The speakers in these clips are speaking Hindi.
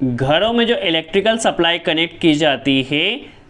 घरों में जो इलेक्ट्रिकल सप्लाई कनेक्ट की जाती है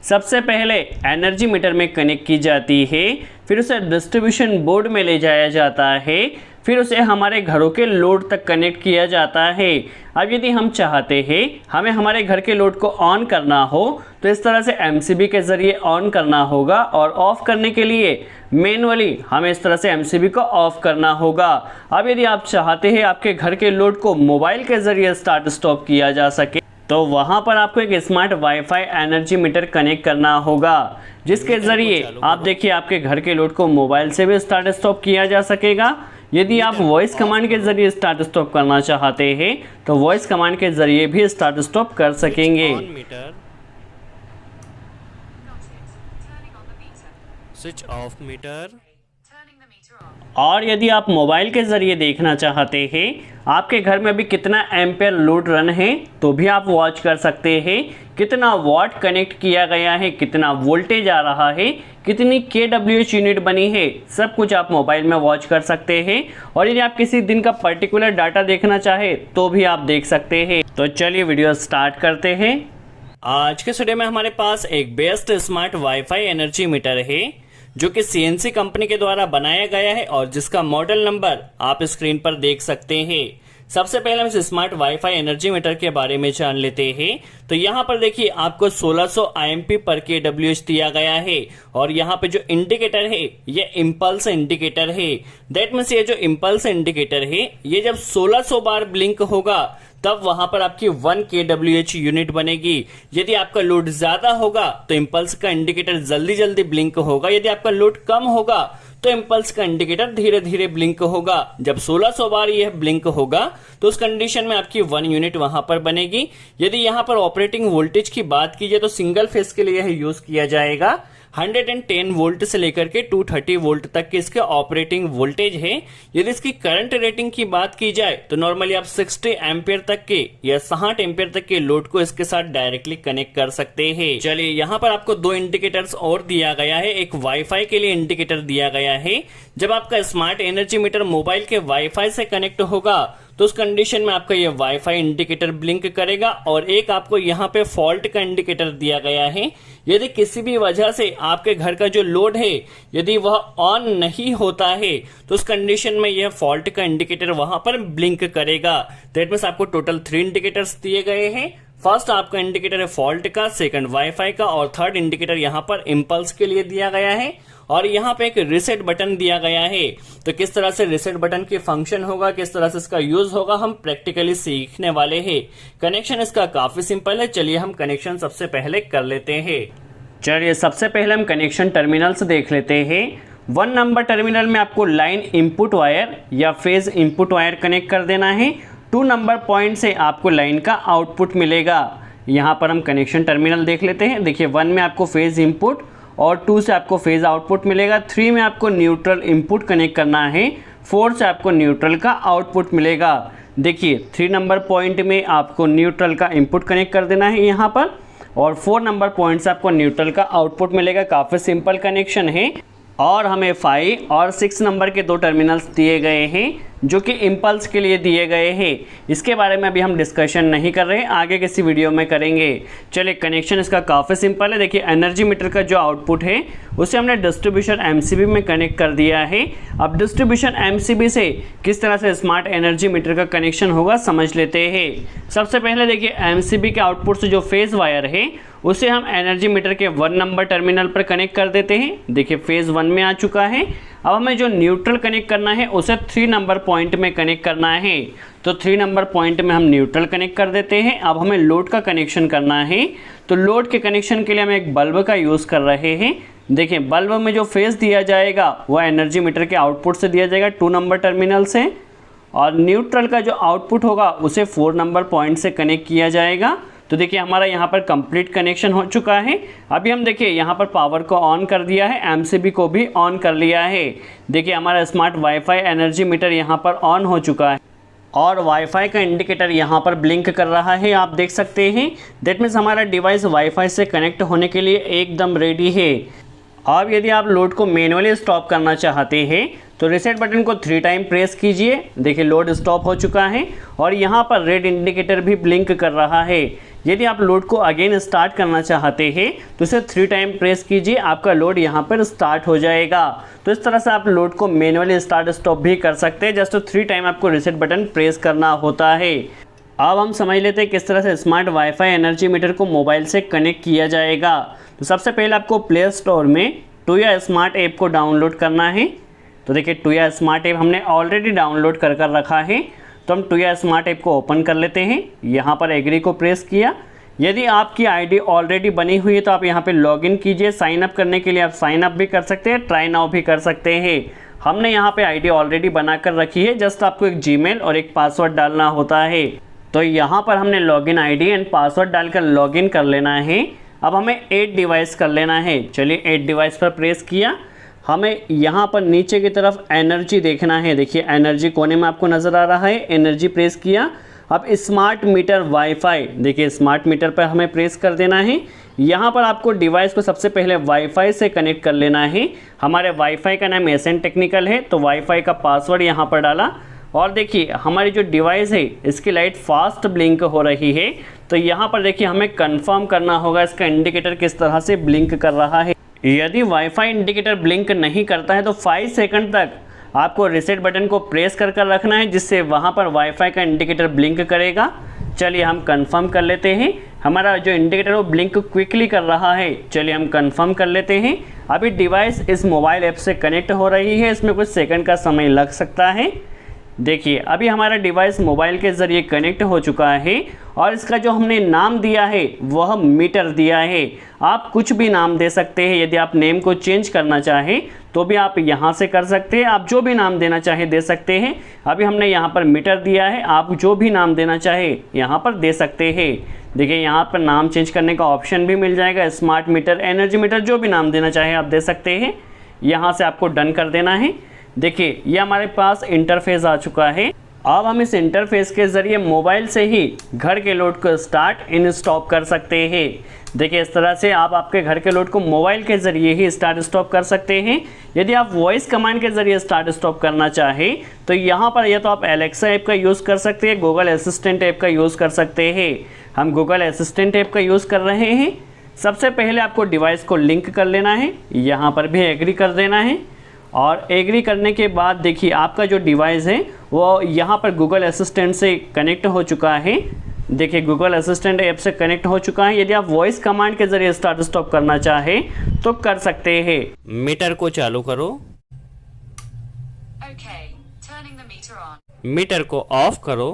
सबसे पहले एनर्जी मीटर में कनेक्ट की जाती है, फिर उसे डिस्ट्रीब्यूशन बोर्ड में ले जाया जाता है, फिर उसे हमारे घरों के लोड तक कनेक्ट किया जाता है। अब यदि हम चाहते हैं हमें हमारे घर के लोड को ऑन करना हो तो इस तरह से एमसीबी के ज़रिए ऑन करना होगा, और ऑफ़ करने के लिए मैनुअली हमें इस तरह से एमसीबी को ऑफ़ करना होगा। अब यदि आप चाहते हैं आपके घर के लोड को मोबाइल के ज़रिए स्टार्ट स्टॉप किया जा सके तो वहाँ पर आपको एक smart wifi energy meter connect करना होगा, जिसके ज़रिए आप देखिए आपके घर के लोड को मोबाइल से भी स्टार्ट स्टॉप किया जा सकेगा। यदि आप वॉइस कमांड के ज़रिए स्टार्ट स्टॉप करना चाहते हैं तो वॉइस कमांड के ज़रिए भी स्टार्ट स्टॉप कर सकेंगे। Switch off meter. और यदि आप मोबाइल के ज़रिए देखना चाहते हैं आपके घर में भी कितना एम्पेयर लोड रन है तो भी आप वॉच कर सकते हैं, कितना वॉट कनेक्ट किया गया है, कितना वोल्टेज आ रहा है, कितनी kWh यूनिट बनी है, सब कुछ आप मोबाइल में वॉच कर सकते हैं। और यदि आप किसी दिन का पर्टिकुलर डाटा देखना चाहे तो भी आप देख सकते हैं। तो चलिए वीडियो स्टार्ट करते हैं। आज के वीडियो में हमारे पास एक best smart wifi energy meter है जो कि CNC कंपनी के द्वारा बनाया गया है और जिसका मॉडल नंबर आप स्क्रीन पर देख सकते हैं। सबसे पहले हम इस स्मार्ट वाईफाई एनर्जी मीटर के बारे में जान लेते हैं। तो यहाँ पर देखिए आपको 1600 IMP पर kWh दिया गया है, और यहाँ पे जो इंडिकेटर है ये इम्पल्स इंडिकेटर है। दैट मीन्स ये जो इम्पल्स इंडिकेटर है ये जब 1600 बार ब्लिंक होगा तब वहां पर आपकी 1 kWh यूनिट बनेगी। यदि आपका लोड ज्यादा होगा तो इम्पल्स का इंडिकेटर जल्दी जल्दी ब्लिंक होगा, यदि आपका लोड कम होगा तो इम्पल्स का इंडिकेटर धीरे धीरे ब्लिंक होगा। जब 1600 बार यह ब्लिंक होगा तो उस कंडीशन में आपकी 1 यूनिट वहां पर बनेगी। यदि यहां पर ऑपरेटिंग वोल्टेज की बात की जाए तो सिंगल फेज के लिए यह यूज किया जाएगा। 110 वोल्ट से लेकर के 230 वोल्ट तक के इसके ऑपरेटिंग वोल्टेज है। यदि इसकी करंट रेटिंग की बात की जाए तो नॉर्मली आप 60 एम्पियर तक के या 60 एम्पियर तक के लोड को इसके साथ डायरेक्टली कनेक्ट कर सकते हैं। चलिए यहाँ पर आपको 2 इंडिकेटर्स और दिया गया है। एक वाईफाई के लिए इंडिकेटर दिया गया है। जब आपका स्मार्ट एनर्जी मीटर मोबाइल के वाईफाई से कनेक्ट होगा तो उस कंडीशन में आपका ये वाईफाई इंडिकेटर ब्लिंक करेगा, और एक आपको यहाँ पे फॉल्ट का इंडिकेटर दिया गया है। यदि किसी भी वजह से आपके घर का जो लोड है यदि वह ऑन नहीं होता है तो उस कंडीशन में यह फॉल्ट का इंडिकेटर वहां पर ब्लिंक करेगा। दैट मीन्स आपको टोटल 3 इंडिकेटर्स दिए गए हैं। फर्स्ट आपका इंडिकेटर है फॉल्ट का, सेकंड वाईफाई का, और थर्ड इंडिकेटर यहाँ पर इम्पल्स के लिए दिया गया है। और यहाँ पे एक रिसेट बटन दिया गया है। तो किस तरह से रिसेट बटन की फंक्शन होगा, किस तरह से इसका यूज होगा, हम प्रैक्टिकली सीखने वाले हैं। कनेक्शन इसका काफी सिंपल है। चलिए हम कनेक्शन सबसे पहले कर लेते हैं। चलिए सबसे पहले हम कनेक्शन टर्मिनल से देख लेते हैं। 1 नंबर टर्मिनल में आपको लाइन इनपुट वायर या फेज इनपुट वायर कनेक्ट कर देना है। 2 नंबर पॉइंट से आपको लाइन का आउटपुट मिलेगा। यहाँ पर हम कनेक्शन टर्मिनल देख लेते हैं। देखिए 1 में आपको फेज इनपुट और 2 से आपको फेज आउटपुट मिलेगा। 3 में आपको न्यूट्रल इनपुट कनेक्ट करना है। 4 से आपको न्यूट्रल का आउटपुट मिलेगा। देखिए 3 नंबर पॉइंट में आपको न्यूट्रल का इनपुट कनेक्ट कर देना है यहाँ पर, और 4 नंबर पॉइंट से आपको न्यूट्रल का आउटपुट मिलेगा। काफ़ी सिंपल कनेक्शन है। और हमें 5 और 6 नंबर के 2 टर्मिनल्स दिए गए हैं जो कि इम्पल्स के लिए दिए गए हैं। इसके बारे में अभी हम डिस्कशन नहीं कर रहे हैं, आगे किसी वीडियो में करेंगे। चलिए कनेक्शन इसका काफ़ी सिंपल है। देखिए एनर्जी मीटर का जो आउटपुट है उसे हमने डिस्ट्रीब्यूशन एमसीबी में कनेक्ट कर दिया है। अब डिस्ट्रीब्यूशन एमसीबी से किस तरह से स्मार्ट एनर्जी मीटर का कनेक्शन होगा समझ लेते हैं। सबसे पहले देखिए एमसीबी के आउटपुट से जो फेज वायर है उसे हम एनर्जी मीटर के 1 नंबर टर्मिनल पर कनेक्ट कर देते हैं। देखिए फेज 1 में आ चुका है। अब हमें जो न्यूट्रल कनेक्ट करना है उसे 3 नंबर पॉइंट में कनेक्ट करना है। तो 3 नंबर पॉइंट में हम न्यूट्रल कनेक्ट कर देते हैं। अब हमें लोड का कनेक्शन करना है। तो लोड के कनेक्शन के लिए हम एक बल्ब का यूज़ कर रहे हैं। देखिए बल्ब में जो फेज दिया जाएगा वह एनर्जी मीटर के आउटपुट से दिया जाएगा 2 नंबर टर्मिनल से, और न्यूट्रल का जो आउटपुट होगा उसे 4 नंबर पॉइंट से कनेक्ट किया जाएगा। तो देखिए हमारा यहाँ पर कंप्लीट कनेक्शन हो चुका है। अभी हम देखिए यहाँ पर पावर को ऑन कर दिया है, एमसीबी को भी ऑन कर लिया है। देखिए हमारा स्मार्ट वाईफाई एनर्जी मीटर यहाँ पर ऑन हो चुका है, और वाईफाई का इंडिकेटर यहाँ पर ब्लिंक कर रहा है, आप देख सकते हैं। दैट मीन्स हमारा डिवाइस वाईफाई से कनेक्ट होने के लिए एकदम रेडी है। अब यदि आप लोड को मैनुअली स्टॉप करना चाहते हैं तो रीसेट बटन को 3 टाइम प्रेस कीजिए। देखिए लोड स्टॉप हो चुका है और यहाँ पर रेड इंडिकेटर भी ब्लिंक कर रहा है। यदि आप लोड को अगेन स्टार्ट करना चाहते हैं तो इसे 3 टाइम प्रेस कीजिए, आपका लोड यहाँ पर स्टार्ट हो जाएगा। तो इस तरह से आप लोड को मैनुअली स्टार्ट स्टॉप भी कर सकते हैं। जस्ट 3 टाइम आपको रीसेट बटन प्रेस करना होता है। अब हम समझ लेते हैं किस तरह से स्मार्ट वाईफाई एनर्जी मीटर को मोबाइल से कनेक्ट किया जाएगा। तो सबसे पहले आपको प्ले स्टोर में टूया स्मार्ट ऐप को डाउनलोड करना है। तो देखिए टूया स्मार्ट ऐप हमने ऑलरेडी डाउनलोड कर रखा है। तो हम टूया स्मार्ट ऐप को ओपन कर लेते हैं। यहाँ पर एग्री को प्रेस किया। यदि आपकी आईडी ऑलरेडी बनी हुई है तो आप यहाँ पे लॉगिन कीजिए। साइन अप करने के लिए आप साइन अप भी कर सकते हैं, ट्राई नाउ भी कर सकते हैं। हमने यहाँ पे आईडी ऑलरेडी बना कर रखी है। जस्ट आपको एक जीमेल और एक पासवर्ड डालना होता है। तो यहाँ पर हमने लॉगिन आईडी एंड पासवर्ड डालकर लॉगिन कर लेना है। अब हमें 8 डिवाइस कर लेना है। चलिए 8 डिवाइस पर प्रेस किया। हमें यहाँ पर नीचे की तरफ एनर्जी देखना है। देखिए एनर्जी कोने में आपको नज़र आ रहा है, एनर्जी प्रेस किया। अब स्मार्ट मीटर वाईफाई, देखिए स्मार्ट मीटर पर हमें प्रेस कर देना है। यहाँ पर आपको डिवाइस को सबसे पहले वाईफाई से कनेक्ट कर लेना है। हमारे वाईफाई का नाम एसएन टेक्निकल है, तो वाईफाई का पासवर्ड यहाँ पर डाला और देखिए हमारी जो डिवाइस है इसकी लाइट फास्ट ब्लिंक हो रही है। तो यहाँ पर देखिए हमें कंफर्म करना होगा इसका इंडिकेटर किस तरह से ब्लिंक कर रहा है। यदि वाईफाई इंडिकेटर ब्लिंक नहीं करता है तो 5 सेकंड तक आपको रीसेट बटन को प्रेस कर रखना है, जिससे वहाँ पर वाईफाई का इंडिकेटर ब्लिंक करेगा। चलिए हम कंफर्म कर लेते हैं। हमारा जो इंडिकेटर वो ब्लिंक क्विकली कर रहा है। चलिए हम कंफर्म कर लेते हैं। अभी डिवाइस इस मोबाइल ऐप से कनेक्ट हो रही है, इसमें कुछ सेकंड का समय लग सकता है। देखिए अभी हमारा डिवाइस मोबाइल के ज़रिए कनेक्ट हो चुका है और इसका जो हमने नाम दिया है वह मीटर दिया है। आप कुछ भी नाम दे सकते हैं। यदि आप नेम को चेंज करना चाहें तो भी आप यहाँ से कर सकते हैं। आप जो भी नाम देना चाहें दे सकते हैं। अभी हमने यहाँ पर मीटर दिया है, आप जो भी नाम देना चाहे यहाँ पर दे सकते हैं। देखिए यहाँ पर नाम चेंज करने का ऑप्शन भी मिल जाएगा। स्मार्ट मीटर, एनर्जी मीटर, जो भी नाम देना चाहे आप दे सकते हैं। यहाँ से आपको डन कर देना है। देखिए ये हमारे पास इंटरफेस आ चुका है। अब हम इस इंटरफेस के ज़रिए मोबाइल से ही घर के लोड को स्टार्ट इन स्टॉप कर सकते हैं। देखिए इस तरह से आप आपके घर के लोड को मोबाइल के ज़रिए ही स्टार्ट स्टॉप कर सकते हैं। यदि आप वॉइस कमांड के ज़रिए स्टार्ट स्टॉप करना चाहें तो यहाँ पर या तो आप एलेक्सा ऐप का यूज़ कर सकते हैं, गूगल असिस्टेंट ऐप का यूज़ कर सकते हैं। हम गूगल असिस्टेंट ऐप का यूज़ कर रहे हैं। सबसे पहले आपको डिवाइस को लिंक कर लेना है, यहाँ पर भी एग्री कर देना है और एग्री करने के बाद देखिए आपका जो डिवाइस है वो यहाँ पर गूगल असिस्टेंट से कनेक्ट हो चुका है। देखिए गूगल असिस्टेंट ऐप से कनेक्ट हो चुका है। यदि आप वॉइस कमांड के ज़रिए स्टार्ट स्टॉप करना चाहें तो कर सकते हैं। मीटर को चालू करो। Okay, turning the meter on. Meter को ऑफ करो।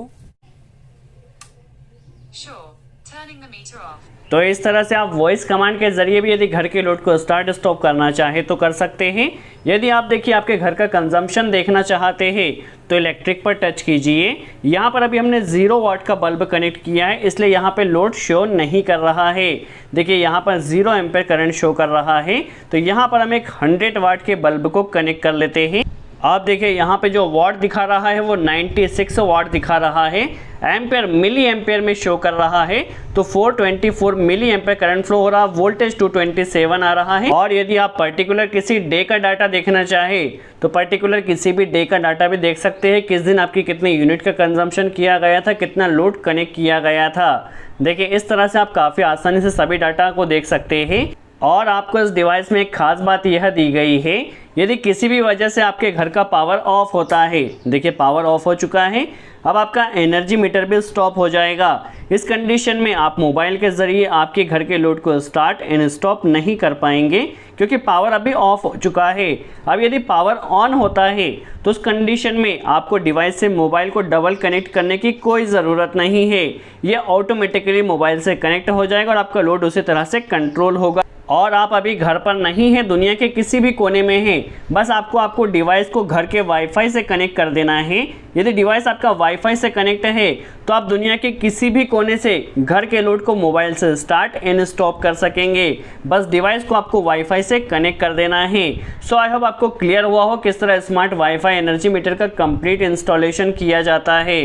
Sure, turning the meter off. तो इस तरह से आप वॉइस कमांड के ज़रिए भी यदि घर के लोड को स्टार्ट स्टॉप करना चाहे तो कर सकते हैं। यदि आप देखिए आपके घर का कंजम्पशन देखना चाहते हैं तो इलेक्ट्रिक पर टच कीजिए। यहाँ पर अभी हमने 0 वाट का बल्ब कनेक्ट किया है, इसलिए यहाँ पे लोड शो नहीं कर रहा है। देखिए यहाँ पर 0 एम्पेयर करंट शो कर रहा है। तो यहाँ पर हम एक 100 वाट के बल्ब को कनेक्ट कर लेते हैं। आप देखिए यहाँ पे जो वाट दिखा रहा है वो 96 वाट दिखा रहा है। एम्पेयर मिली एम्पेयर में शो कर रहा है। तो 424 मिली एम्पेयर करंट फ्लो हो रहा, वोल्टेज 227 आ रहा है। और यदि आप पर्टिकुलर किसी डे का डाटा देखना चाहे तो पर्टिकुलर किसी भी डे का डाटा भी देख सकते हैं। किस दिन आपकी कितने यूनिट का कंजम्पशन किया गया था, कितना लोड कनेक्ट किया गया था। देखिए इस तरह से आप काफ़ी आसानी से सभी डाटा को देख सकते हैं। और आपको इस डिवाइस में एक खास बात यह दी गई है, यदि किसी भी वजह से आपके घर का पावर ऑफ होता है, देखिए पावर ऑफ हो चुका है, अब आपका एनर्जी मीटर भी स्टॉप हो जाएगा। इस कंडीशन में आप मोबाइल के ज़रिए आपके घर के लोड को स्टार्ट एंड स्टॉप नहीं कर पाएंगे क्योंकि पावर अभी ऑफ हो चुका है। अब यदि पावर ऑन होता है तो उस कंडीशन में आपको डिवाइस से मोबाइल को डबल कनेक्ट करने की कोई ज़रूरत नहीं है। ये ऑटोमेटिकली मोबाइल से कनेक्ट हो जाएगा और आपका लोड उसी तरह से कंट्रोल होगा। और आप अभी घर पर नहीं हैं, दुनिया के किसी भी कोने में हैं, बस आपको डिवाइस को घर के वाईफाई से कनेक्ट कर देना है। यदि डिवाइस आपका वाईफाई से कनेक्ट है तो आप दुनिया के किसी भी कोने से घर के लोड को मोबाइल से स्टार्ट एंड स्टॉप कर सकेंगे। बस डिवाइस को आपको वाईफाई से कनेक्ट कर देना है। सो आई होप आपको क्लियर हुआ हो किस तरह स्मार्ट वाईफाई एनर्जी मीटर का कंप्लीट इंस्टॉलेशन किया जाता है।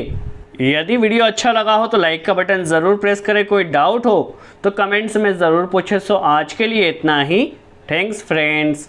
यदि वीडियो अच्छा लगा हो तो लाइक का बटन ज़रूर प्रेस करें। कोई डाउट हो तो कमेंट्स में ज़रूर पूछें। सो आज के लिए इतना ही। Thanks friends.